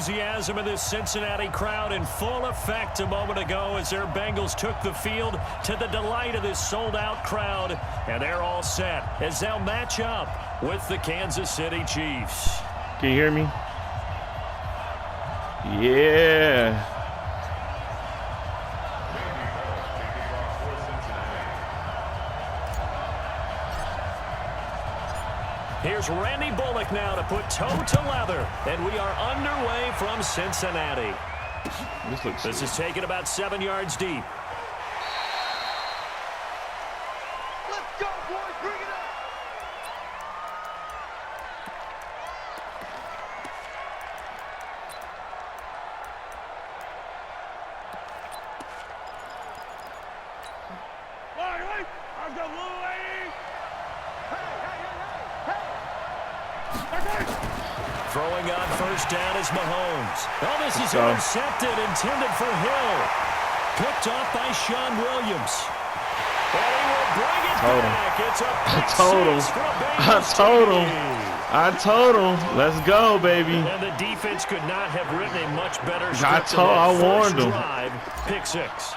enthusiasm in this Cincinnati crowd in full effect a moment ago as their Bengals took the field to the delight of this sold-out crowd. And they're all set as they'll match up with the Kansas City Chiefs. Can you hear me? Yeah. Here's Randy Bullock now to put toe to leather, and we are underway from Cincinnati. This is taken about 7 yards deep. Let's go, boys. Bring it up. I've got Lou lady. Throwing on first down is Mahomes. Oh, this is intercepted, intended for Hill. Picked off by Sean Williams. And he will bring it back. It's a pick six for a Bengals TD. I told him. Let's go, baby. And the defense could not have written a much better script. I warned him. Pick six.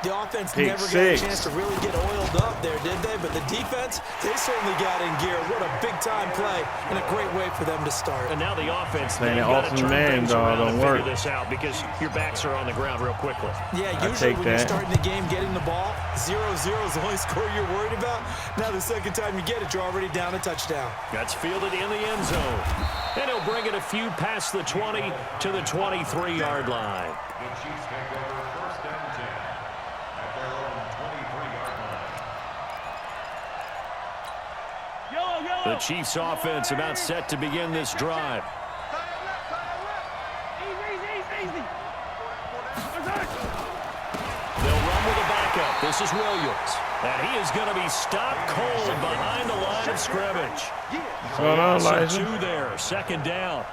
The offense never got a chance to really get oiled up there, did they? But the defense, they certainly got in gear. What a big-time play and a great way for them to start. And now the offense, man, they've got to turn things around and figure this out because your backs are on the ground real quickly. Yeah, usually when you're starting the game, getting the ball, 0-0 is the only score you're worried about. Now the second time you get it, you're already down a touchdown. That's fielded in the end zone. And he'll bring it a few past the 20 to the 23-yard line. The Chiefs take over first and 10 at their own 23-yard line. The Chiefs offense about set to begin this drive. They'll run with a backup. This is Williams. And he is going to be stopped cold behind the line of scrimmage. What's going on, Elijah? 2 there, second down.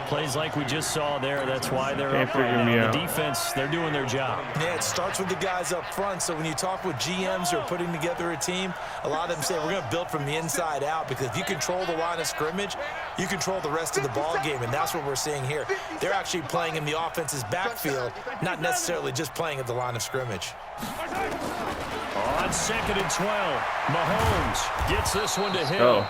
Plays like we just saw there. That's why they're Can't up right figure me now. out. The defense, they're doing their job. Yeah, it starts with the guys up front. So when you talk with GMs who are putting together a team, a lot of them say we're going to build from the inside out because if you control the line of scrimmage, you control the rest of the ball game, and that's what we're seeing here. They're actually playing in the offense's backfield, not necessarily just playing at the line of scrimmage. On 2nd and 12, Mahomes gets this one to Hill.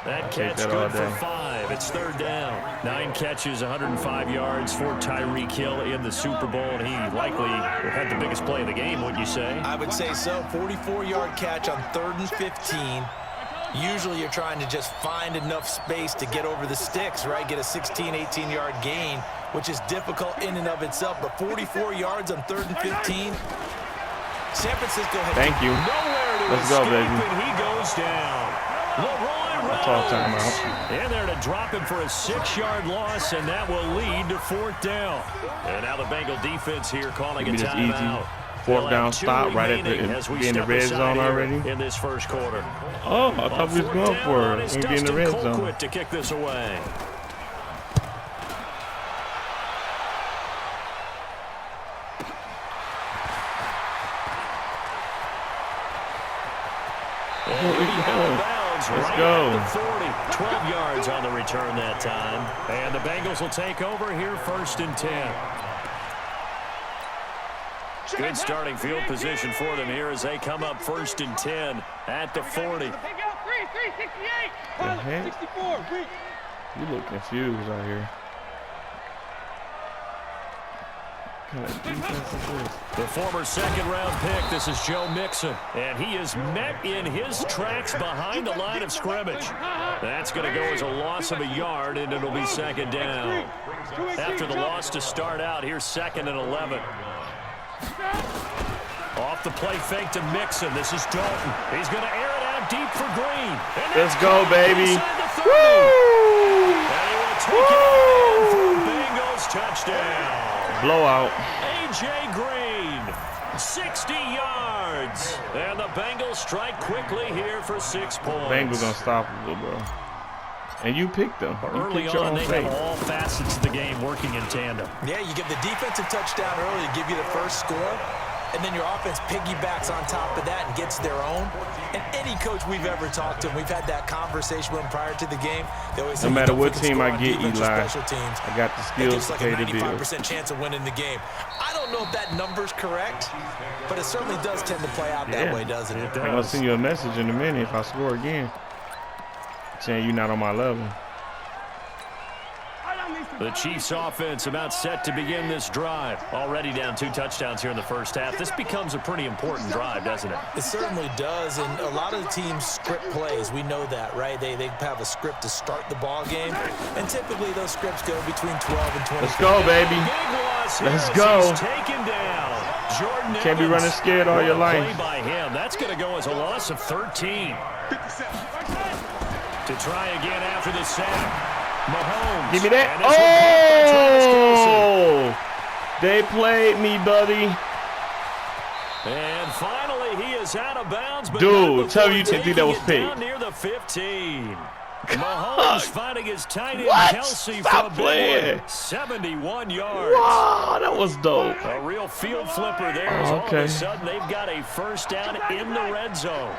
That catch good for 5. It's 3rd down. 9 catches, 105 yards for Tyreek Hill in the Super Bowl, and he likely had the biggest play of the game, wouldn't you say? I would say so. 44-yard catch on 3rd and 15. Usually you're trying to just find enough space to get over the sticks, right? Get a 16, 18-yard gain, which is difficult in and of itself. But 44 yards on 3rd and 15. San Francisco had Thank you. Nowhere to Let's go, escape, baby. and he goes down. And there to drop him for a 6-yard loss, and that will lead to 4th down. And now the Bengal defense here calling a timeout. 4th down stop right at the red zone already. In this first quarter. Oh, I thought we was going for it. We're in the red zone. To kick this away. Let's go. 40, 12 yards on the return that time. And the Bengals will take over here 1st and 10. Good starting field position for them here as they come up 1st and 10 at the 40. The heck? You look confused out here. What kind of defense is this? The former 2nd-round pick, this is Joe Mixon, and he is met in his tracks behind the line of scrimmage. That's going to go as a loss of a yard, and it'll be 2nd down. After the loss to start out, here's 2nd and 11. Off the play fake to Mixon. This is Dalton. He's going to air it out deep for Green. Let's go, baby. Woo! And he will take it for a Bengals touchdown. Blowout. A.J. Green, 60 yards. And the Bengals strike quickly here for 6 points. Bengals unstoppable, bro. And you picked them. Early on, they have all facets of the game working in tandem. Yeah, you give the defensive touchdown early to give you the first score. and then your offense piggybacks on top of that and gets their own. And any coach we've ever talked to, and we've had that conversation with them prior to the game, they always say, no matter what focus team I on get, defense or Eli, special teams. I got the skills to pay the bill. 95% chance of winning the game. I don't know if that number's correct, but it certainly does tend to play out that way, doesn't it? I'm going to send you a message in a minute if I score again, saying you're not on my level. The Chiefs offense about set to begin this drive. Already down 2 touchdowns here in the first half. This becomes a pretty important drive, doesn't it? It certainly does, and a lot of the teams script plays. We know that, right? They have a script to start the ball game, and typically those scripts go between 12 and 20. Let's go, baby. Let's go. Taken down. Jordan Can't be running scared all your life. Play by him. That's going to go as a loss of 13. To try again after the sack. Mahomes. Give me that. Oh! They played me, buddy. And finally, he is out of bounds. But dude, tell you to think that was picked. Near the 15. Mahomes finding his tight end Kelsey Stop for a playing. big 71 yards. Wow, that was dope. A real field flipper there. As all of a sudden, they've got a first down in the red zone.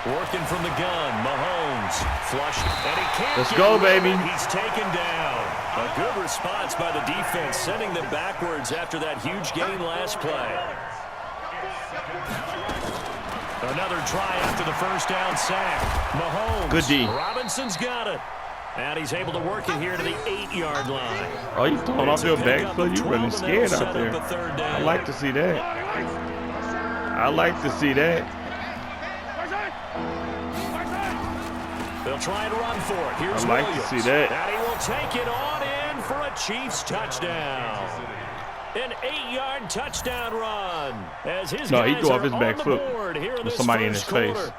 Working from the gun, Mahomes flush, and he can't. Let's go, baby. He's taken down. A good response by the defense, sending them backwards after that huge gain last play. Another try after the first down sack. Mahomes. Good D. Robinson's got it. And he's able to work it here to the 8-yard line. Oh, you throwing off your back, so you're running scared out there. I like to see that. I like to see that. They'll try and run for it. Here's I like Williams. to see that. And he will take it on in for a Chiefs touchdown. An 8-yard touchdown run. As his no, he guys go off are his back on foot the board here in with this somebody in his first face. quarter.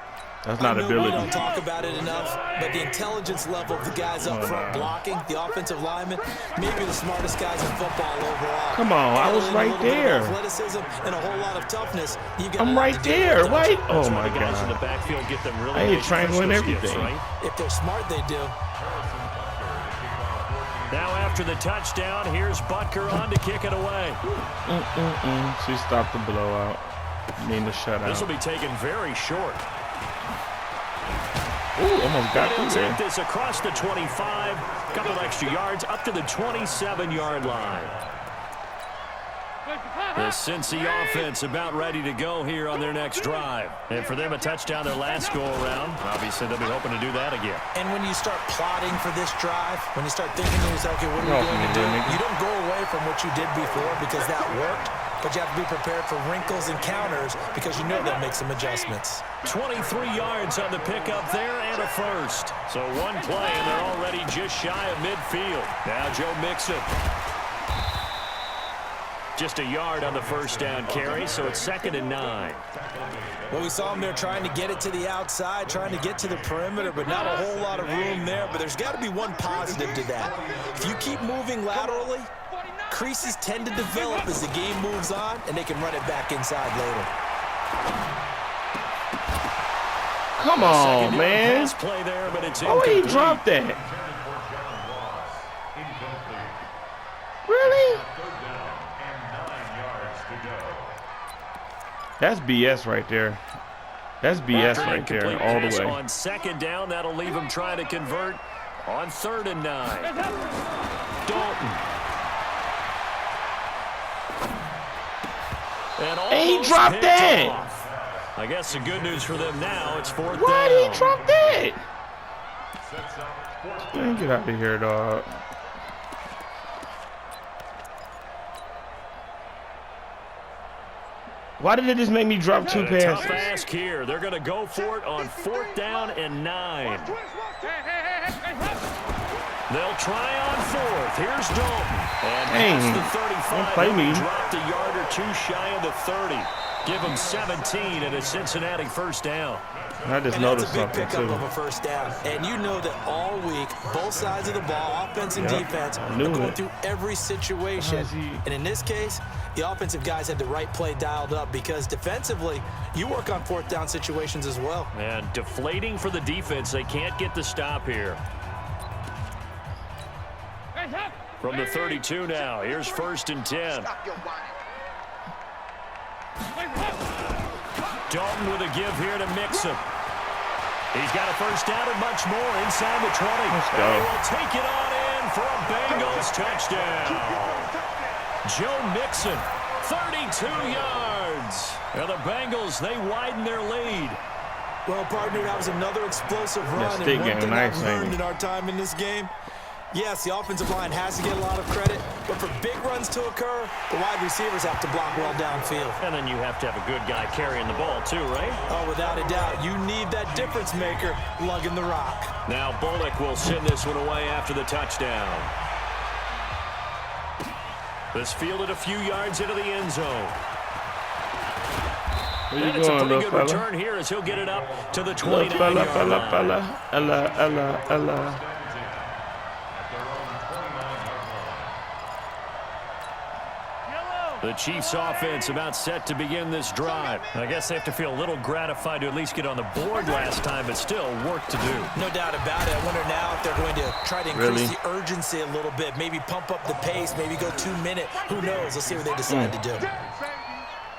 That's not ability. We don't talk about it enough, but the intelligence level of the guys up front blocking, the offensive linemen, maybe the smartest guys in football overall. Come on, I was right there. Athleticism and a whole lot of toughness. I'm right there. Wait. Oh my Guys in the God. backfield get them really I ain't triangling everything. right? If they're smart, they do. Now after the touchdown, here's Butker on to kick it away. She stopped the blowout. Mean the shutout. This will be taken very short. Ooh, almost got through Take there. this across the 25, couple extra yards up to the 27-yard line. The Cincy offense about ready to go here on their next drive. And for them, a touchdown their last go-around. Obviously, they'll be hoping to do that again. And when you start plotting for this drive, when you start thinking to yourself, okay, what are we going to do? You don't go away from what you did before because that worked, but you have to be prepared for wrinkles and counters because you know they'll make some adjustments. 23 yards on the pickup there and a first. So one play, and they're already just shy of midfield. Now Joe Mixon. Just a yard on the first down carry, so it's 2nd and 9. Well, we saw them there trying to get it to the outside, trying to get to the perimeter, but not a whole lot of room there. But there's got to be one positive to that. If you keep moving laterally, creases tend to develop as the game moves on, and they can run it back inside later. Come on, man. Play there, but it's Oh, he dropped that. Really? That's BS right there. That's BS right there, all the way. On 2nd down, that'll leave him trying to convert on 3rd and 9. Dalton. And he dropped that. Off. I guess the good news for them now, it's 4th down. Why did he drop that? Man, get out of here, dog. Why did it just make me drop 2 passes? Tough ask here. They're going to go for it on 4th down and 9. They'll try on 4th. Here's Dalton. And Dang, past the 35. don't play me. Dropped a yard or two shy of the 30. Give him 17 and a Cincinnati first down. I just noticed something, too. that's a big pickup of a first down. And you know that all week, both sides of the ball, offense and defense, are going through every situation. And in this case, the offensive guys had the right play dialed up because defensively, you work on fourth down situations as well. And deflating for the defense. They can't get the stop here. From the 32 now, here's 1st and 10. Dalton with a give here to Mixon. He's got a first down and much more inside the 20. Let's go. And he will take it on in for a Bengals touchdown. Joe Mixon, 32 yards. And the Bengals, they widen their lead. Well, partner, that was another explosive run. That And one thing nice I've learned in our time in this game, yes, the offensive line has to get a lot of credit, but for big runs to occur, the wide receivers have to block well downfield. And then you have to have a good guy carrying the ball too, right? Oh, without a doubt. You need that difference maker lugging the rock. Now Bullock will send this one away after the touchdown. This fielded a few yards into the end zone. Where you And it's a going, pretty little good fella? return here as he'll get it up to the Little 29-yard fella. Ella. The Chiefs offense about set to begin this drive. I guess they have to feel a little gratified to at least get on the board last time, but still work to do. No doubt about it. I wonder now if they're going to try to increase the urgency a little bit, maybe pump up the pace, maybe go 2 minute. Who knows? Let's see what they decide to do.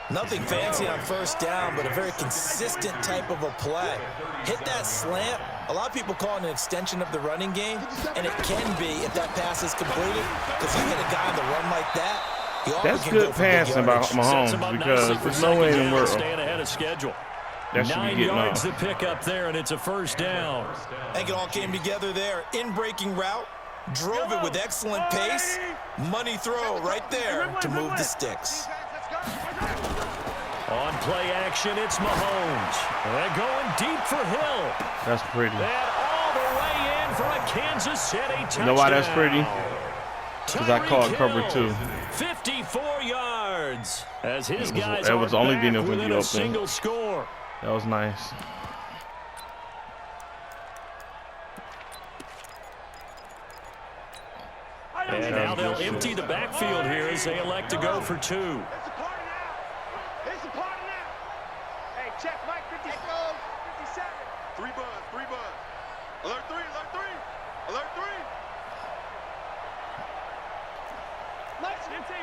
Nothing fancy on first down, but a very consistent type of a play. Hit that slant. A lot of people call it an extension of the running game, and it can be if that pass is completed, because you get a guy on the run like that. That's good passing by Mahomes because there's no way in the world. Staying ahead of schedule. That should be 9 getting yards off. to pick up there, and it's a first down. I think it all came together there. In-breaking route, drove it with excellent pace. Money throw right there to move the sticks. On play action, it's Mahomes. They're going deep for Hill. That's pretty. And all the way in for a Kansas City touchdown. You know why that's pretty? Because I called cover 2. 54 yards as his guys that was the only thing that was within open. a single score. That was nice. And now they'll empty the backfield here as they elect to go for 2. It's a party now. It's a party now. Hey, check Mike 57. 3 buzz. Alert 3. Alert 3. Let's 15.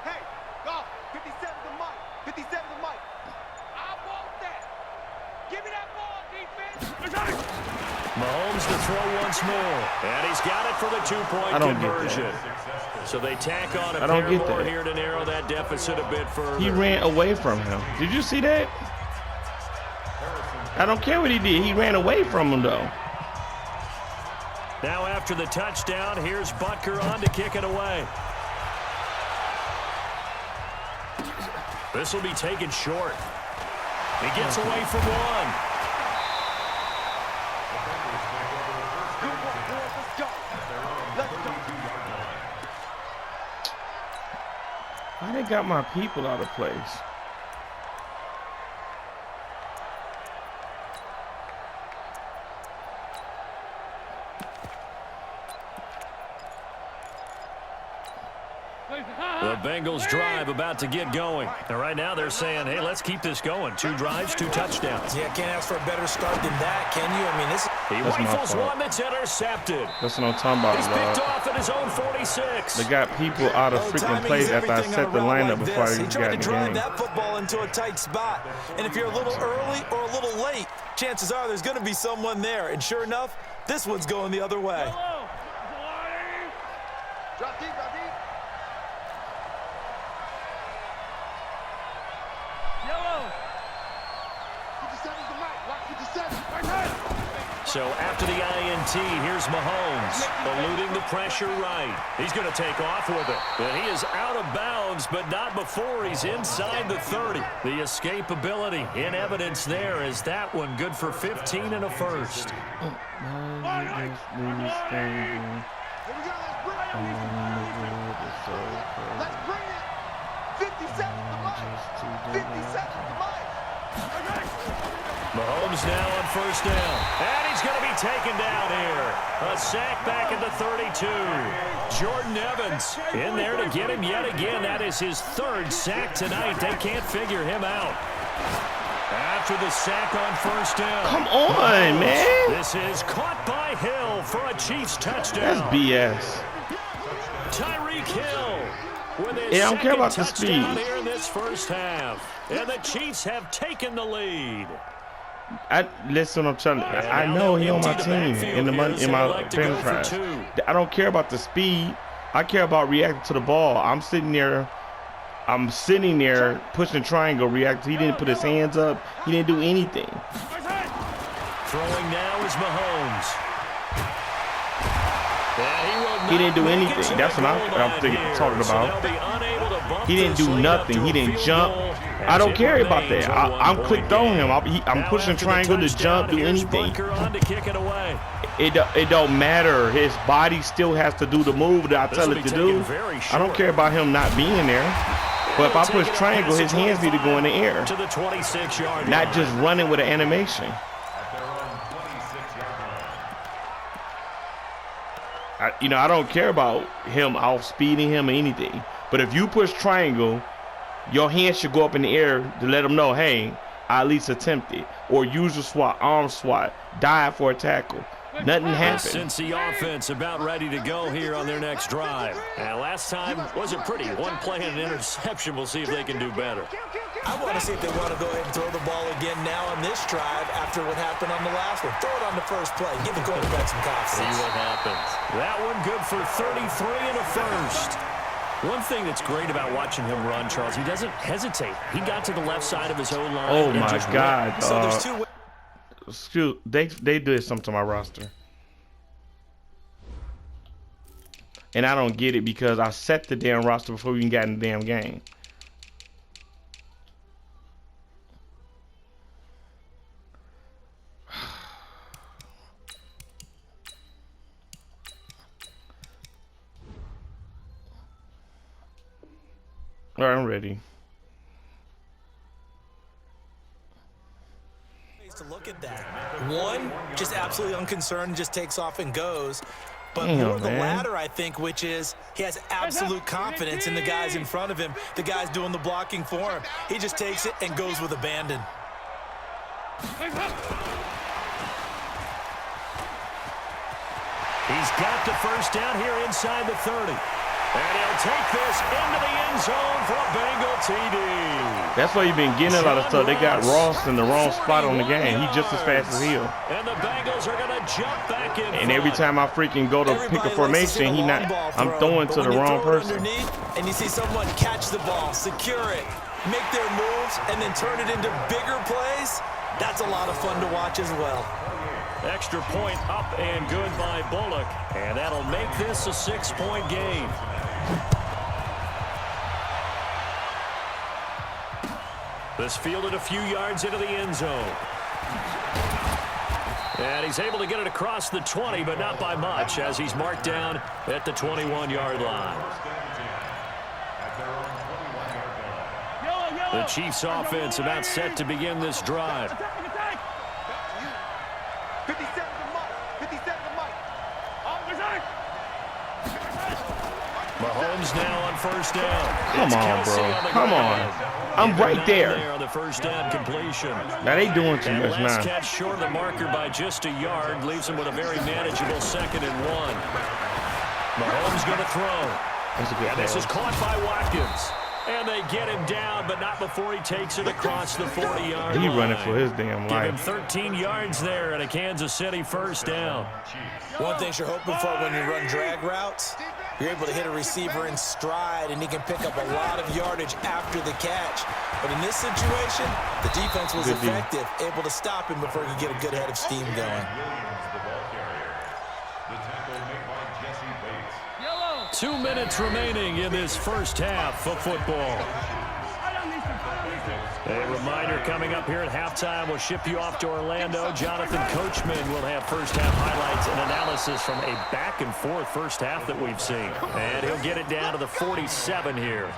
Hey. Go. 57 to Mike. 57 to Mike. I want that. Give me that ball, defense. Mahomes to throw once more. And he's got it for the 2-point conversion. So they tack on a pair more here to narrow that deficit a bit further. He ran away from him. Did you see that? I don't care what he did. He ran away from him, though. Now after the touchdown, here's Butker on to kick it away. This will be taken short. He gets away from one. Why they got my people out of place? The Bengals drive about to get going. And right now they're saying, hey, let's keep this going. 2 drives, 2 touchdowns. Yeah, can't ask for a better start than that, can you? I mean, this. He rifles one that's intercepted. That's what I'm talking about, He's picked off at his own 46. They got people out of freaking plays after I set the lineup before I even got in the game. He tried to drive that football into a tight spot. And if you're a little early or a little late, chances are there's going to be someone there. And sure enough, this one's going the other way. Drop deep. So after the INT, here's Mahomes, eluding the pressure right. He's going to take off with it. And he is out of bounds, but not before he's inside the 30. The escapability in evidence there is that one good for 15 and a first. 50 seconds to life. 50 seconds to life. Mahomes now on first down. And he's going to be taken down here. A sack back at the 32. Jordan Evans in there to get him yet again. That is his third sack tonight. They can't figure him out. After the sack on first down. Come on, man. This is caught by Hill for a Chiefs touchdown. That's BS. Tyreek Hill with his Yeah, I don't care about the touchdown speed. here in this first half. And the Chiefs have taken the lead. Listen, I'm telling you, I know he on my team in my franchise. I don't care about the speed. I care about reacting to the ball. I'm sitting there pushing triangle, react. He didn't put his hands up. He didn't do anything. Throwing now is Mahomes. He didn't do anything. That's what I'm talking about. He didn't do nothing. He didn't jump. I don't care about that. I'm clicked on him. I'm pushing triangle to jump, do anything. It don't matter. His body still has to do the move that I tell it to do. I don't care about him not being there. But if I push triangle, his hands need to go in the air. Not just running with an animation. I don't care about him outspeeding him or anything. But if you push triangle, your hands should go up in the air to let them know, hey, I at least attempted. Or use a swat, arm swat, dive for a tackle. Nothing happened. Cincy offense about ready to go here on their next drive. And last time wasn't pretty. One play and an interception. We'll see if they can do better. I want to see if they want to go ahead and throw the ball again now on this drive after what happened on the last one. Throw it on the first play. Give the quarterback some confidence. See what happens. That one good for 33 and a first. One thing that's great about watching him run, Charles, he doesn't hesitate. He got to the left side of his own line. Oh, my God. So there's two. Excuse, they did something to my roster. And I don't get it because I set the damn roster before we even got in the damn game. All right, I'm ready. To look at that. One, just absolutely unconcerned, just takes off and goes. But more the latter, I think, which is he has absolute confidence in the guys in front of him, the guys doing the blocking for him. He just takes it and goes with abandon. He's got the first down here inside the 30. And he'll take this into the end zone for a Bengal TD. That's why you've been getting a lot of stuff. They got Ross in the wrong spot on the game. He's just as fast as Hill. And the Bengals are going to jump back in. And every time I freaking go to pick a formation, I'm throwing to the wrong person. And you see someone catch the ball, secure it, make their moves, and then turn it into bigger plays. That's a lot of fun to watch as well. Extra point up and good by Bullock. And that'll make this a 6-point game. This fielded a few yards into the end zone. And he's able to get it across the 20, but not by much, as he's marked down at the 21-yard line. The Chiefs offense about set to begin this drive. 50 seconds to Mike. 50 seconds to Mike. Mahomes now on first down. Come on, bro. Come on. I'm right there. On the first down completion. Now they doing too much now. Last catch short of the marker by just a yard leaves him with a very manageable 2nd and 1. Mahomes going to throw. That's a good And this pass. is caught by Watkins. And they get him down, but not before he takes it across the 40-yard line. He running for his damn Give him life. 13 yards there and a Kansas City first down. One thing you're hoping for when you run drag routes, you're able to hit a receiver in stride, and he can pick up a lot of yardage after the catch. But in this situation, the defense was effective, able to stop him before he could get a good head of steam going. 2 minutes remaining in this first half of football. A reminder coming up here at halftime. We'll ship you off to Orlando. Jonathan Coachman will have first-half highlights and analysis from a back-and-forth first half that we've seen. And he'll get it down to the 47 here.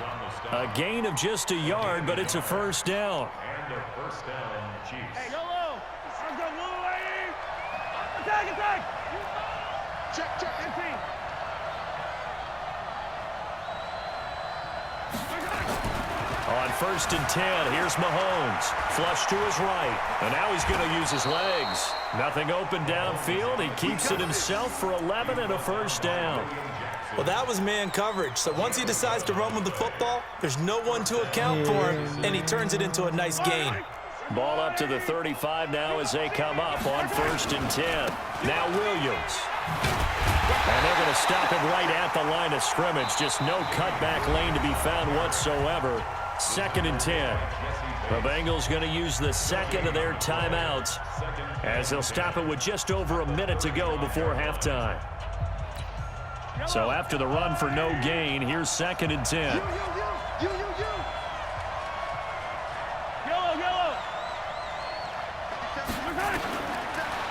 A gain of just a yard, but it's a first down. And a first down, Chiefs. Hey, go low. Let's go, Louie. Attack. Check. Empty. On 1st and 10, here's Mahomes. Flush to his right. And now he's going to use his legs. Nothing open downfield. He keeps it himself for 11 and a first down. Well, that was man coverage. So once he decides to run with the football, there's no one to account for him, and he turns it into a nice gain. Ball up to the 35 now as they come up on 1st and 10. Now Williams. And they're going to stop him right at the line of scrimmage. Just no cutback lane to be found whatsoever. 2nd and 10. The Bengals going to use the second of their timeouts as they'll stop it with just over a minute to go before halftime. So after the run for no gain, here's 2nd and 10.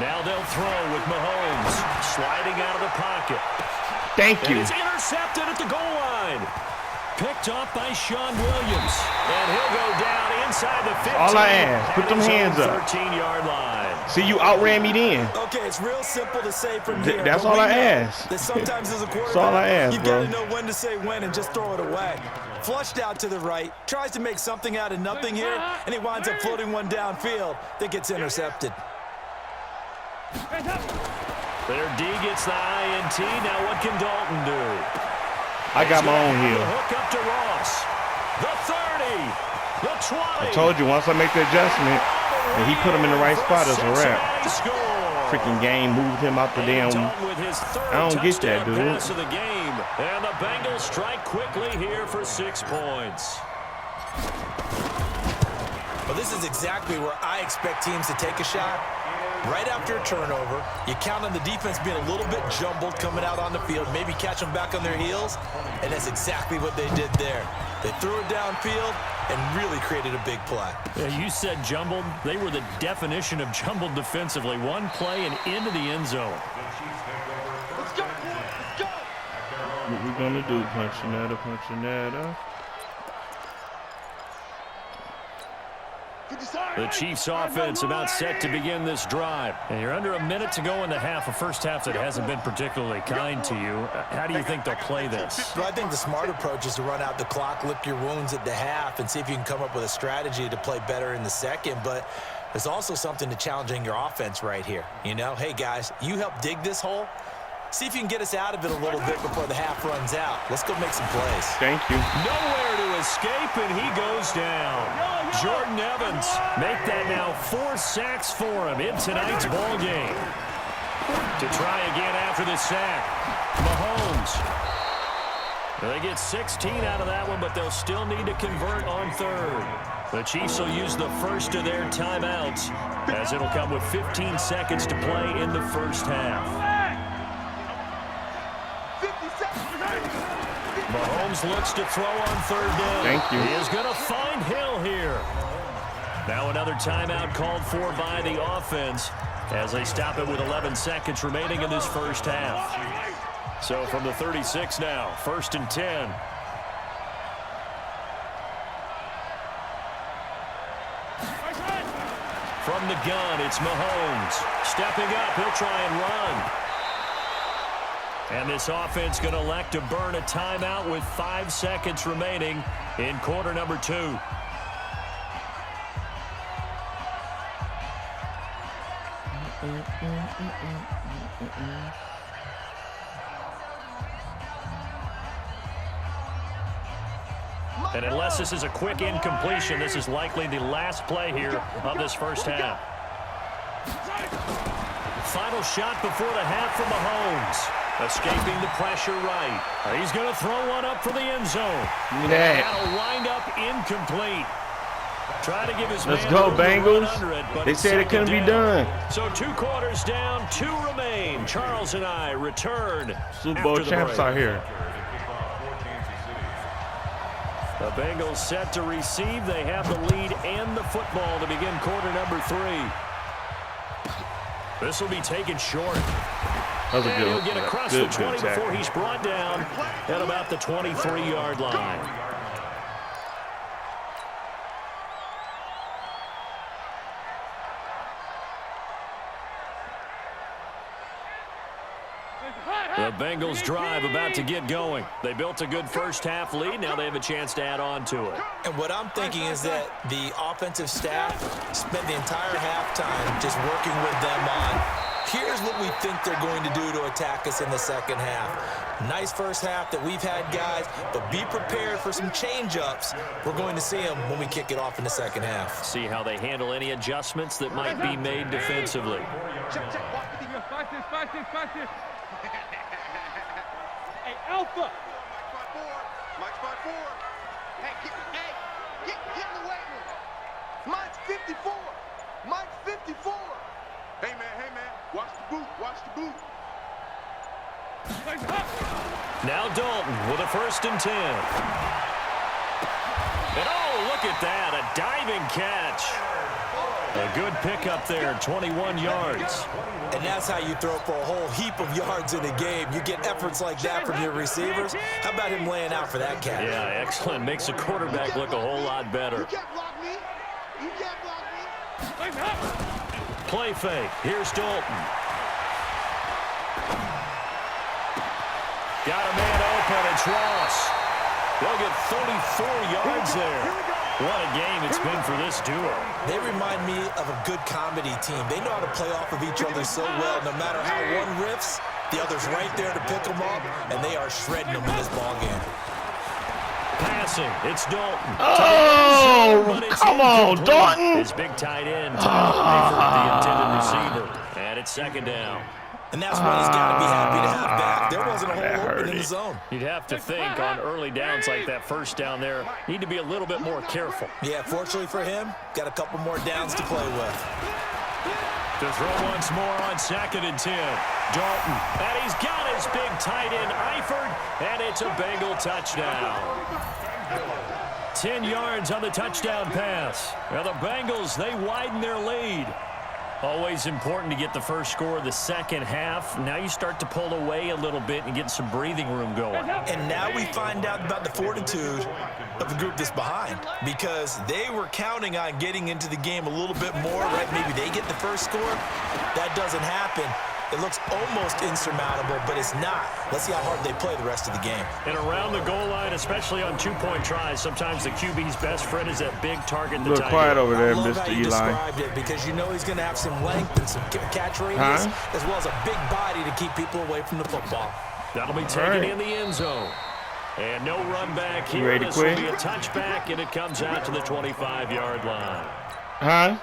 Now they'll throw with Mahomes sliding out of the pocket. Thank you. And it's intercepted at the goal line. Picked off by Sean Williams. And he'll go down inside the 15. All I ask, put them hands up. 13-yard line. See, you outran me then. Okay, it's real simple to say from here. That's all I ask. That sometimes as a quarterback, That's all I ask, you've bro. got to know when to say when and just throw it away. Flushed out to the right, tries to make something out of nothing here, and he winds up floating one downfield that gets intercepted. Their D gets the INT. Now what can Dalton do? I got my own The heel. hook up to Ross. The 30. The 20. I told you, once I make the adjustment, and he put him in the right spot, it's a wrap. Freaking game moved him out the damn. I don't get that, dude. Pass of the game. And the Bengals strike quickly here for 6 points. Well, this is exactly where I expect teams to take a shot. Right after a turnover, you count on the defense being a little bit jumbled coming out on the field, maybe catch them back on their heels, and that's exactly what they did there. They threw it downfield and really created a big play. Yeah, you said jumbled. They were the definition of jumbled defensively. One play and into the end zone. Let's go. What we gonna do? Punchinetta. The Chiefs offense about set to begin this drive. And you're under a minute to go in the half, a first half that hasn't been particularly kind to you. How do you think they'll play this? Well, I think the smart approach is to run out the clock, lick your wounds at the half, and see if you can come up with a strategy to play better in the second. But there's also something to challenging your offense right here. You know, hey, guys, you help dig this hole. See if you can get us out of it a little bit before the half runs out. Let's go make some plays. Thank you. Nowhere to escape, and he goes down. Jordan Evans make that now 4 sacks for him in tonight's ball game. To try again after the sack, Mahomes. They get 16 out of that one, but they'll still need to convert on third. The Chiefs will use the first of their timeouts, as it'll come with 15 seconds to play in the first half. Mahomes looks to throw on third down. Thank you. He is going to find Hill here. Now another timeout called for by the offense as they stop it with 11 seconds remaining in this first half. So from the 36 now, 1st and 10. From the gun, it's Mahomes. Stepping up, he'll try and run. And this offense going to elect to burn a timeout with 5 seconds remaining in quarter number 2. And unless this is a quick incompletion, this is likely the last play here of this first half. Final shot before the half from Mahomes. Escaping the pressure right. He's going to throw one up for the end zone. That'll wind up incomplete. Try to give his Let's go, Bengals. They said it couldn't be done. So 2 quarters down, 2 remain. Charles and I return. Super Bowl champs out here. The Bengals set to receive. They have the lead and the football to begin quarter number 3. This will be taken short. That was a and good, he'll get across good, the 20 good tackle. before he's brought down at about the 23-yard line. The Bengals drive about to get going. They built a good first-half lead. Now they have a chance to add on to it. And what I'm thinking is that the offensive staff spent the entire halftime just working with them on, here's what we think they're going to do to attack us in the second half. Nice first half that we've had, guys, but be prepared for some change-ups. We're going to see them when we kick it off in the second half. See how they handle any adjustments that might be made defensively. Hey, Alpha! Mike's by four. Hey, get in the weight room. Mike's 54. Mike's 54. Hey, man, watch the boot, Now Dalton with a 1st and 10. And oh, look at that, a diving catch. A good pickup there, 21 yards. And that's how you throw for a whole heap of yards in a game. You get efforts like that from your receivers. How about him laying out for that catch? Yeah, excellent. Makes the quarterback look a whole lot better. You can't block me. You can't block me. Play fake. Here's Dalton. Got a man open. It's Ross. They'll get 34 yards there. What a game it's been for this duo. They remind me of a good comedy team. They know how to play off of each other so well. No matter how one riffs, the other's right there to pick them up, and they are shredding them in this ballgame. Passing, it's Dalton. Oh, come on, Dalton. His big tight end, the intended receiver. And it's 2nd down. And that's what he's got to be happy to have back. There wasn't a hole open in the zone. You'd have to think on early downs like that first down there, need to be a little bit more careful. Yeah, fortunately for him, got a couple more downs to play with. To throw once more on 2nd and 10. Dalton, and he's got his big tight end, Eifert, and it's a Bengal touchdown. 10 yards on the touchdown pass. Now the Bengals, they widen their lead. Always important to get the first score of the second half. Now you start to pull away a little bit and get some breathing room going. And now we find out about the fortitude of the group that's behind, because they were counting on getting into the game a little bit more, right? Maybe they get the first score. That doesn't happen. It looks almost insurmountable, but it's not. Let's see how hard they play the rest of the game. And around the goal line, especially on 2-point tries, sometimes the QB's best friend is that big target. A little quiet over there, I love Mr. how you Eli. described it, because you know he's going to have some length and some catch radius, as well as a big body to keep people away from the football. That'll be taken in the end zone. And no run back here. Ready to this quit? will be a touchback, and it comes out to the 25-yard line.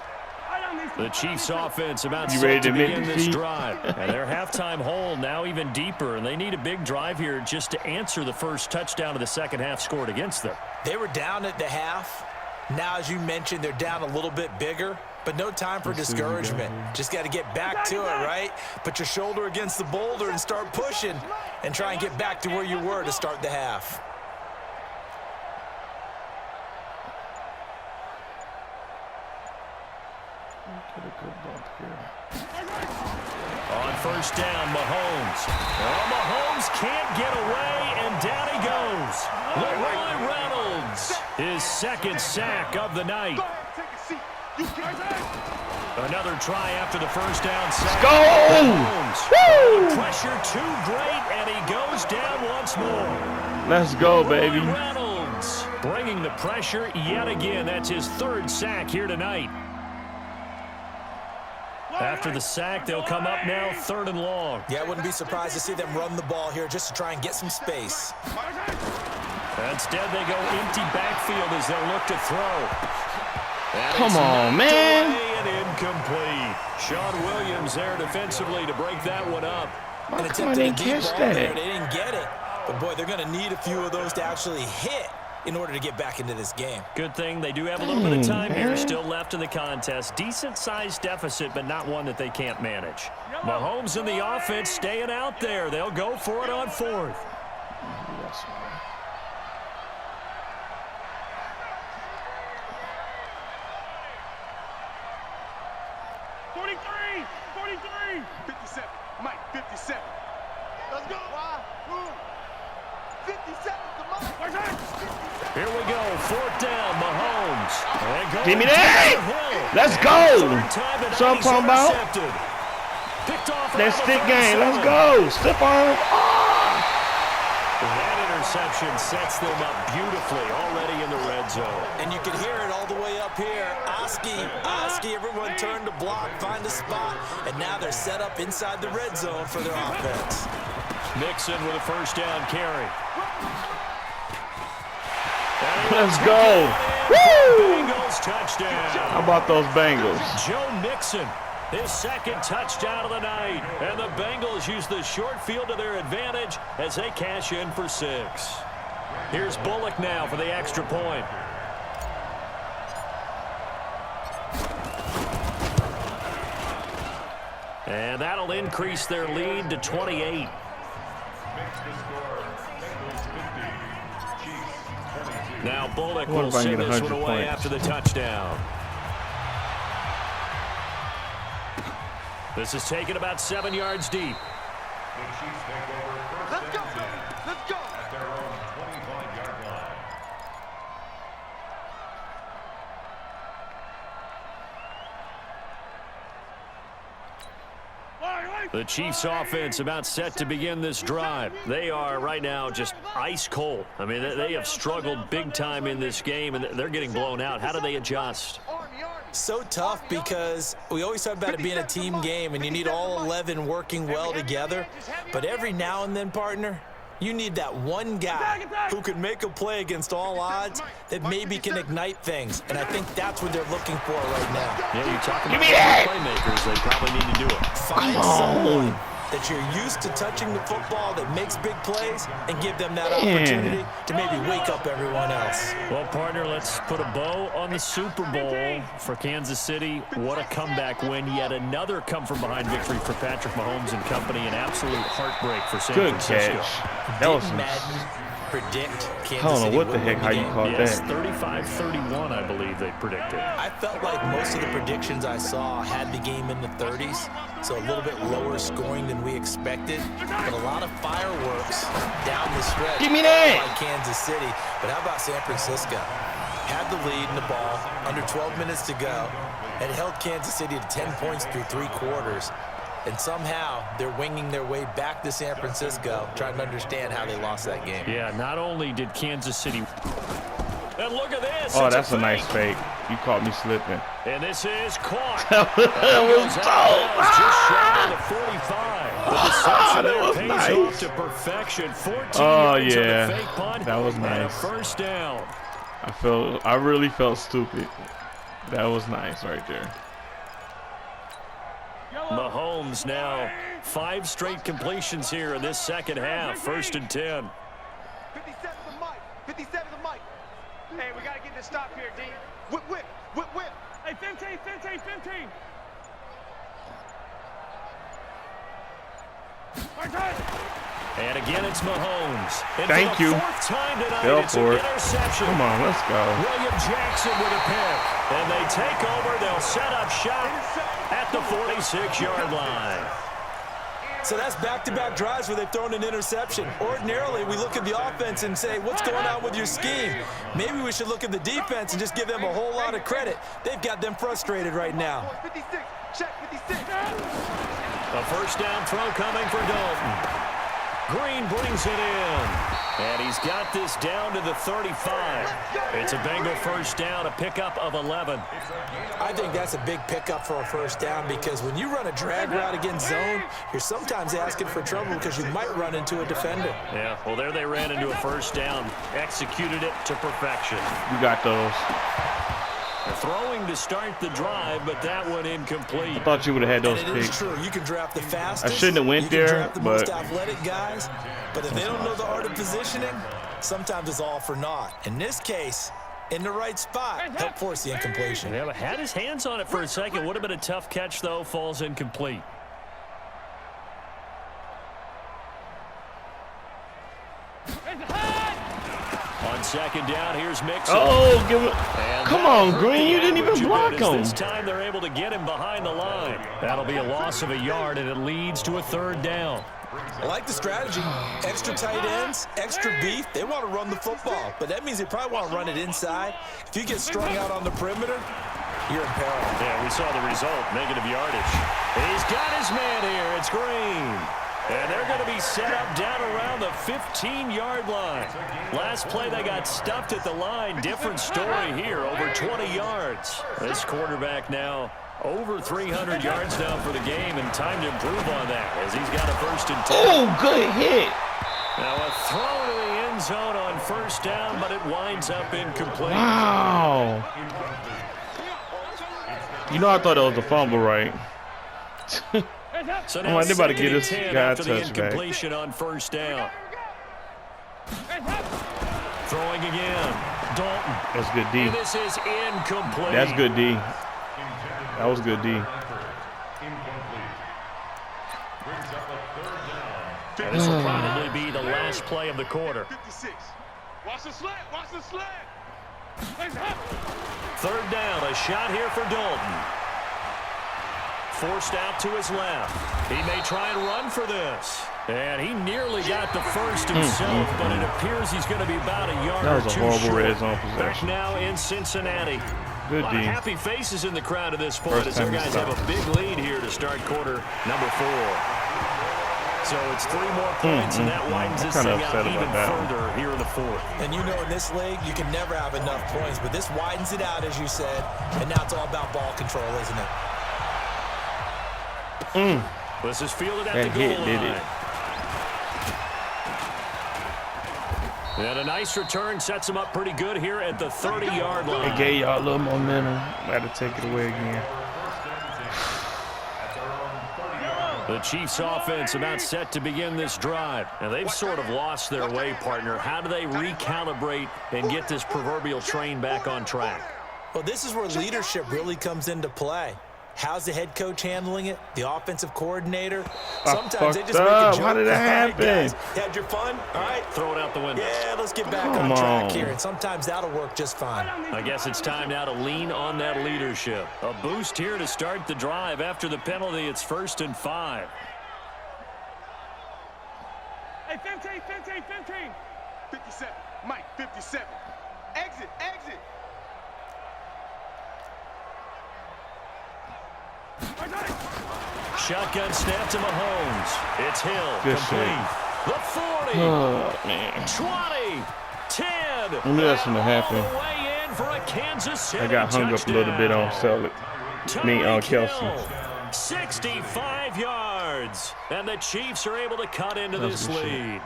The Chiefs offense about set to begin this drive. And their halftime hole now even deeper, and they need a big drive here just to answer the first touchdown of the second half scored against them. They were down at the half. Now, as you mentioned, they're down a little bit bigger, but no time for discouragement. Just got to get back to it, right? Put your shoulder against the boulder and start pushing and try and get back to where you were to start the half. On first down, Mahomes. Oh, Mahomes can't get away, and down he goes. Leroy Reynolds, his 2nd sack of the night. Another try after the first down sack. Go! Pressure too great, and he goes down once more. Let's go, baby. Reynolds bringing the pressure yet again. That's his 3rd sack here tonight. After the sack, they'll come up now 3rd and long. Yeah, I wouldn't be surprised to see them run the ball here just to try and get some space. Instead, they go empty backfield as they'll look to throw. Come on, man. And incomplete. Sean Williams there defensively to break that one up. And attempted a deep ball there. They didn't get it. But, boy, they're going to need a few of those to actually hit in order to get back into this game. Good thing they do have a little bit of time here still left in the contest. Decent-sized deficit, but not one that they can't manage. Mahomes and the offense staying out there. They'll go for it on 4th. 43. 57. Mike, 57. Let's go. 57 to Mike. Here we go. 4th down, Mahomes. Give me that. Let's go. That's what I'm talking about. That stick game. Let's go. Stiff arm. That interception sets them up beautifully already in the red zone. And you can hear it all the way up here. Oski, everyone turned to block, find a spot, and now they're set up inside the red zone for their offense. Mixon with a 1st down carry. Let's go. Woo! Bengals touchdown. How about those Bengals? Joe Mixon, his 2nd touchdown of the night. And the Bengals use the short field to their advantage as they cash in for 6. Here's Bullock now for the extra point. And that'll increase their lead to 28. Now Bullock will send this one away after the touchdown. This is taken about 7 yards deep. Let's go, baby. Let's go. At their own 25-yard line. The Chiefs offense about set to begin this drive. They are right now just ice cold. I mean, they have struggled big time in this game, and they're getting blown out. How do they adjust? So tough because we always talk about it being a team game, and you need all 11 working well together. But every now and then, partner, you need that one guy who can make a play against all odds that maybe can ignite things. And I think that's what they're looking for right now. Yeah, you're talking about playmakers. They probably need to do it. Find someone that you're used to touching the football that makes big plays and give them that opportunity to maybe wake up everyone else. Well, partner, let's put a bow on the Super Bowl for Kansas City. What a comeback win. Yet another come-from-behind victory for Patrick Mahomes and company. An absolute heartbreak for San Francisco. Catch. That was Madden predict Kansas City. I don't know what the heck how you caught yes, that. 35-31, I believe they predicted. I felt like most of the predictions I saw had the game in the 30s, so a little bit lower scoring than we expected, but a lot of fireworks down the stretch. Give me that! Like Kansas City, but how about San Francisco? Had the lead in the ball, under 12 minutes to go, and held Kansas City to 10 points through 3 quarters. And somehow they're winging their way back to San Francisco, trying to understand how they lost that game. Yeah, not only did Kansas City... And look at this. Oh, that's a nice fake. You caught me slipping. And this is caught. That was dope. That was nice. Off to perfection. 14 Oh, yards on the yeah. fake punt. That was And a nice. 1st down. I really felt stupid. That was nice right there. Mahomes now 5 straight completions here in this second half. 1st and 10. 57 to Mike. 57 to Mike. Hey, we got to get this stop here, D. Whip, whip, whip, whip. Hey, 15. And again, it's Mahomes. And Thank for the you. 4th time tonight, Go it's for an it. interception. Come on, let's go. William Jackson with a pick. And they take over. They'll set up shop at the 46-yard line. So that's back-to-back drives where they've thrown an interception. Ordinarily, we look at the offense and say, what's going on with your scheme? Maybe we should look at the defense and just give them a whole lot of credit. They've got them frustrated right now. 56. Check 56. A 1st down throw coming for Dalton. Green brings it in. And he's got this down to the 35. It's a Bengal 1st down, a pickup of 11. I think that's a big pickup for a 1st down because when you run a drag route against zone, you're sometimes asking for trouble because you might run into a defender. Yeah, well, there they ran into a 1st down, executed it to perfection. You got those. They're throwing to start the drive, but that one incomplete. I thought you would have had those And it is picks. true. You can draft the fastest. I shouldn't have went you can there, draft the most but- athletic guys. But if they don't know the art of positioning, sometimes it's all for naught. In this case, in the right spot, help force the incompletion. Yeah, but had his hands on it for a second. Would have been a tough catch, though. Falls incomplete. On second down, here's Mixon. Oh, give it. And Come that on, hurt Green. the You didn't even average a block bit as him. This time they're able to get him behind the line. That'll be a loss of a yard, and it leads to a third down. I like the strategy. Extra tight ends, extra beef. They want to run the football, but that means they probably want to run it inside. If you get strung out on the perimeter, you're in peril. Yeah, we saw the result, negative yardage. He's got his man here. It's Green. And they're going to be set up down around the 15-yard line. Last play, they got stuffed at the line. Different story here, over 20 yards. This quarterback now over 300 yards now for the game, and time to improve on that as he's got a 1st and 10. Oh, good hit. Now a throw to the end zone on 1st down, but it winds up incomplete. Wow. You know, I thought that was a fumble, right? So I'm now like, they about to 2nd get and this 10 guy a after the touchback. incompletion on 1st down. Throwing again. Dalton. That's good D. And this is incomplete. That's good D. That was good D. And this will probably be the last play of the quarter. 56. Watch the slant. Watch the slant. 3rd down. A shot here for Dalton. Forced out to his left. He may try and run for this. And he nearly got the 1st himself, but it appears he's going to be about a yard That was or a two horrible short. red zone Back possession. now in Cincinnati. Good A lot of D. happy faces in the crowd at this point First as their time he guys have a stopped. big lead here to start quarter number 4. So it's 3 more points, and that widens this I'm thing kinda out upset even about that one. further here in the 4th. And you know, in this league, you can never have enough points, but this widens it out, as you said, and now it's all about ball control, isn't it? This is fielded at That the goal hit did line. it. And a nice return sets him up pretty good here at the 30-yard line. It gave y'all a little momentum. I had to take it away again. The Chiefs offense about set to begin this drive. Now they've sort of lost their way, partner. How do they recalibrate and get this proverbial train back on track? Well, this is where leadership really comes into play. How's the head coach handling it? The offensive coordinator? Sometimes they just make a joke. How did that happen? All right, guys, had your fun? All right. Throw it out the window. Yeah, let's get back Come on track on. here. And sometimes that'll work just fine. I guess it's time now to lean on that leadership. A boost here to start the drive. After the penalty, it's 1st and 5. Hey, 15, 15, 15. 57. Mike, 57. Exit, exit. Shotgun snap to Mahomes. It's Hill. Good complete. shit. The 40. Oh, man. 20. 10. I knew that's gonna happen. All the way in for a Kansas City I got hung up a little bit on Selleck. Tyreek Kelsey. Hill, 65 yards. And the Chiefs are able to cut into That's this good shit. lead.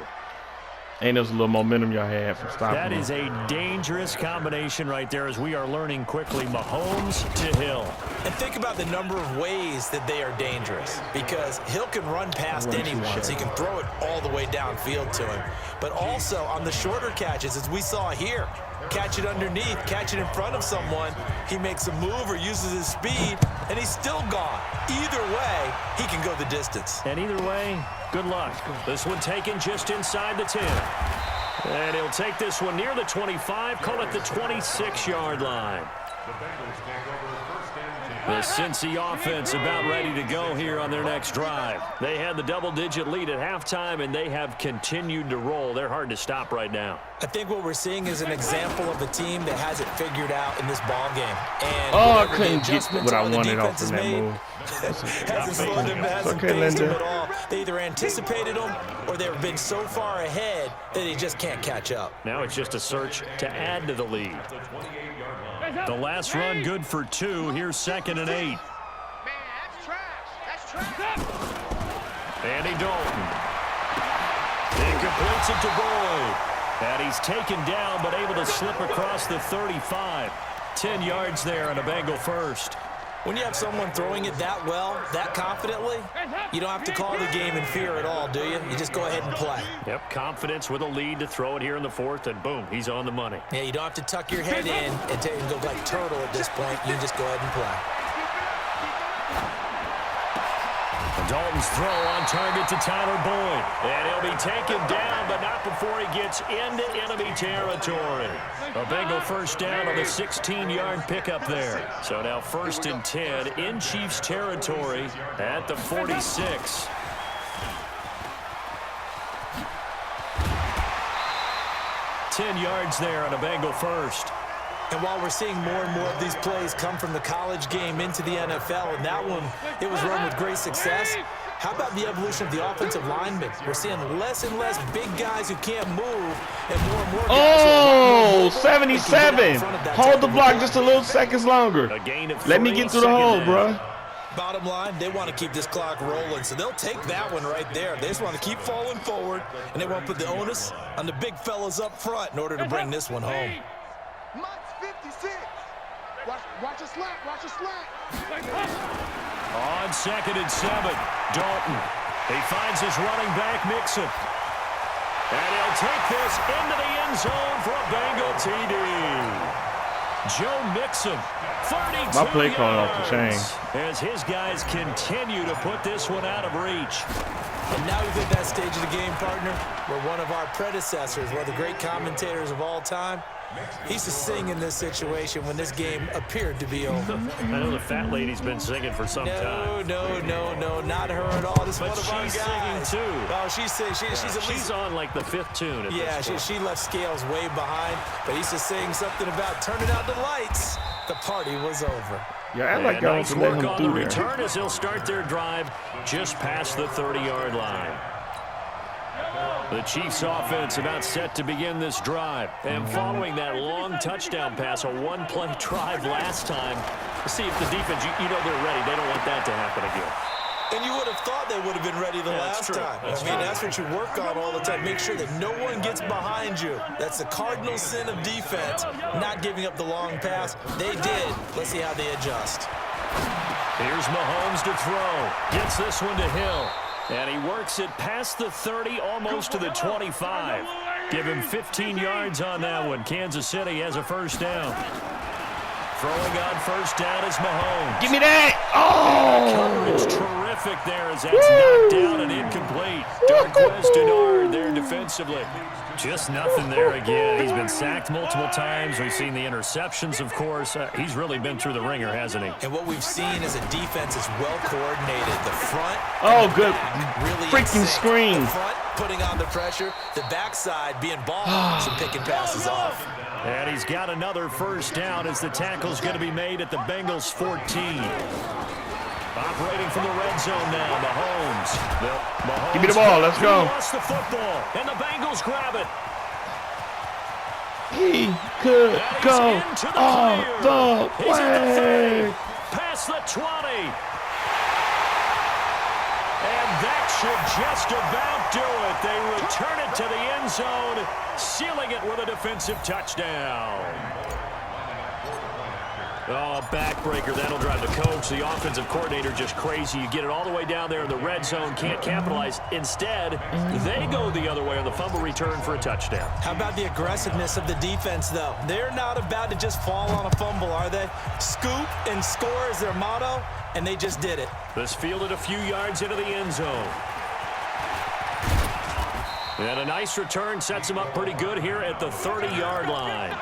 Ain't those a little momentum y'all had from stopping That him. is a dangerous combination right there as we are learning quickly. Mahomes to Hill. And think about the number of ways that they are dangerous, because Hill can run past anyone, so you can throw it all the way downfield to him. But also on the shorter catches, as we saw here, catch it underneath, catch it in front of someone, he makes a move or uses his speed, and he's still gone. Either way, he can go the distance. And either way, good luck. This one taken just inside the 10. And he'll take this one near the 25, call it the 26-yard line. The Bengals take over 1st and 10. The Cincy offense about ready to go here on their next drive. They had the double-digit lead at halftime, and they have continued to roll. They're hard to stop right now. I think what we're seeing is an example of a team that has it figured out in this ball game. And Oh, I whatever the couldn't get adjustments what I are the wanted off defense of has that made, move. hasn't slowed them, hasn't okay, phased them Linda. at all. They either anticipated them or they've been so far ahead that they just can't catch up. Now it's just a search to add to the lead. The last run good for 2. Here's 2nd and 8. Man, that's trash. That's trash. Andy Dalton. He completes it to Boyd. And he's taken down but able to slip across the 35. 10 yards there on a Bengal first. When you have someone throwing it that well, that confidently, you don't have to call the game in fear at all, do you? You just go ahead and play. Yep, confidence with a lead to throw it here in the 4th, and boom, he's on the money. Yeah, you don't have to tuck your head in and go like turtle at this point. You can just go ahead and play. Dalton Mahomes throw on target to Tyler Boyd. And he'll be taken down, but not before he gets into enemy territory. A Bengal first down on the 16-yard pickup there. So now 1st and 10 in Chiefs territory at the 46. Ten yards there on a Bengal first. And while we're seeing more and more of these plays come from the college game into the NFL, and that one, it was run with great success, how about the evolution of the offensive linemen? We're seeing less and less big guys who can't move, and more guys Oh, 77. Hold the block just a little seconds longer. Let me get through the hole, bro. Bottom line, they want to keep this clock rolling, so they'll take that one right there. They just want to keep falling forward, and they want to put the onus on the big fellas up front in order to bring this one home. Mike's 56. Watch a slant. Watch a slant. On 2nd and 7, Dalton. He finds his running back, Mixon. And he'll take this into the end zone for a Bengal TD. Joe Mixon, 32 My play calling off the chain. As his guys continue to put this one out of reach. And now we've hit that stage of the game, partner, where one of our predecessors, one of the great commentators of all time, he used to sing in this situation when this game appeared to be over. I know the fat lady's been singing for some time. No, not her at all. This is one of our guys. She's singing too. Oh, she's on like the 5th tune. Yeah, she left Scales way behind, but he used to sing something about turning out the lights. The party was over. Yeah, I like y'all nice to let work him on through the there. return as he'll start their drive just past the 30-yard line. The Chiefs offense about set to begin this drive. And following that long touchdown pass, a one-play drive last time, see if the defense, you know they're ready. They don't want that to happen again. And you would have thought they would have been ready the last time. That's what you work on all the time. Make sure that no one gets behind you. That's the cardinal sin of defense, not giving up the long pass. They did. Let's see how they adjust. Here's Mahomes to throw. Gets this one to Hill. And he works it past the 30, almost to the 25. Give him 15 yards on that one. Kansas City has a first down. Throwing on first down is Mahomes. Give me that. Oh! Coverage terrific there as that's knocked down and incomplete. Darquez Denard there defensively. Just nothing there again. He's been sacked multiple times. We've seen the interceptions, of course. He's really been through the ringer, hasn't he? And what we've seen is a defense is well coordinated. The front, Oh, good. really Freaking screen. The front putting on the pressure. The backside being ball hawks and picking passes off. And he's got another first down as the tackle's going to be made at the Bengals 14. Operating from the red zone now, Mahomes. Give me the ball. Let's go. He lost the football, and the Bengals grab it. He could go all the He's at the 30, way. past the 20. And that should just about do it. They return it to the end zone, sealing it with a defensive touchdown. Oh, backbreaker. That'll drive the coach. The offensive coordinator just crazy. You get it all the way down there in the red zone, can't capitalize. Instead, they go the other way on the fumble return for a touchdown. How about the aggressiveness of the defense, though? They're not about to just fall on a fumble, are they? Scoop and score is their motto, and they just did it. This fielded a few yards into the end zone. And a nice return sets him up pretty good here at the 30-yard line.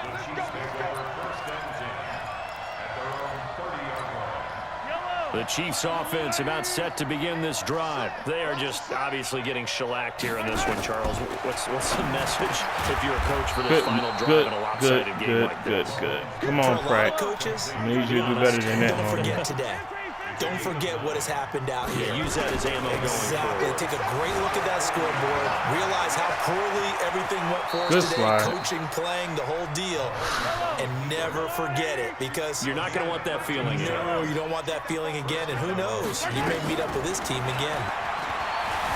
The Chiefs offense about set to begin this drive. They are just obviously getting shellacked here in this one, Charles. What's the message if you're a coach for this final drive in a lopsided game like this? Good. Come on, Pratt. I need you to do better than that. Don't forget today. Don't forget what has happened out here. Yeah, use that as ammo going forward. Take a great look at that scoreboard. Realize how poorly everything went for us today. Slide. Coaching, playing, the whole deal. And never forget it, because You're not going to want that feeling. No, you don't want that feeling again. And who knows? You may meet up with this team again.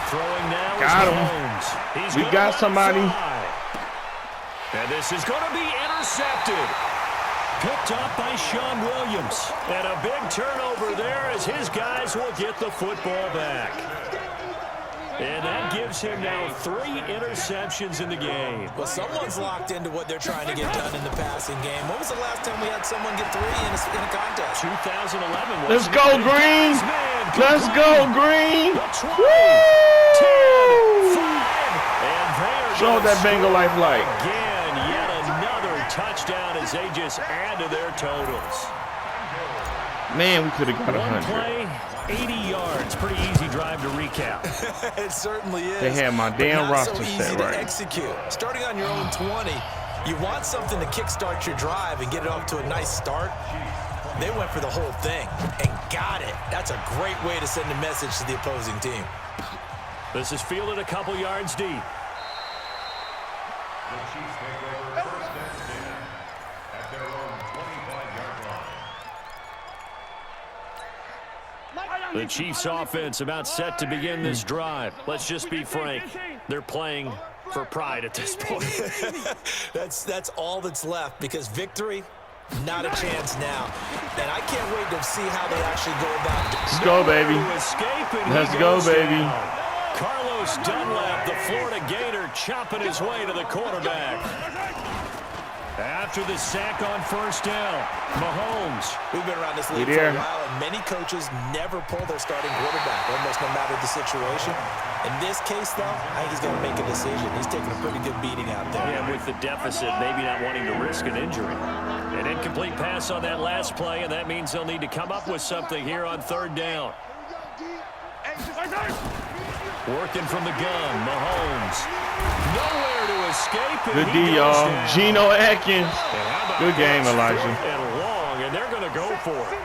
Throwing now Got is him. Mahomes. He's We gonna got somebody. fly. And this is going to be intercepted. Picked up by Sean Williams. And a big turnover there as his guys will get the football back. And that gives him now 3 interceptions in the game. Well, someone's locked into what they're trying to get done in the passing game. When was the last time we had someone get 3 in a contest? 2011. Let's go, Green. Let's go, Green. 20, Woo! 10, 5, and there Show that Bengal life like. again, yet another touchdown as they just add to their totals. Man, we could have got One 100. play, 80 yards. Pretty easy drive to recap. It certainly is. They had my but damn not roster so easy set to right. execute. Starting on your own 20, you want something to kickstart your drive and get it off to a nice start. They went for the whole thing and got it. That's a great way to send a message to the opposing team. This is fielded a couple yards deep. The Chiefs take over first and 10 at their own 25-yard line. The Chiefs offense about set to begin this drive. Let's just be frank. They're playing for pride at this point. That's all that's left because victory, not a chance now. And I can't wait to see how they actually go about it. Let's go, baby. Let's go, baby. Carlos Dunlap, the Florida Gator, chopping his way to the quarterback. After the sack on first down, Mahomes. We've been around this league for a while, and many coaches never pull their starting quarterback, almost no matter the situation. In this case, though, I think he's going to make a decision. He's taking a pretty good beating out there. Yeah, with the deficit, maybe not wanting to risk an injury. An incomplete pass on that last play, and that means they'll need to come up with something here on third down. Working from the gun, Mahomes. Nowhere to escape. Good D, y'all. Geno Atkins. Good game, Elijah. And long, and they're going to go for it.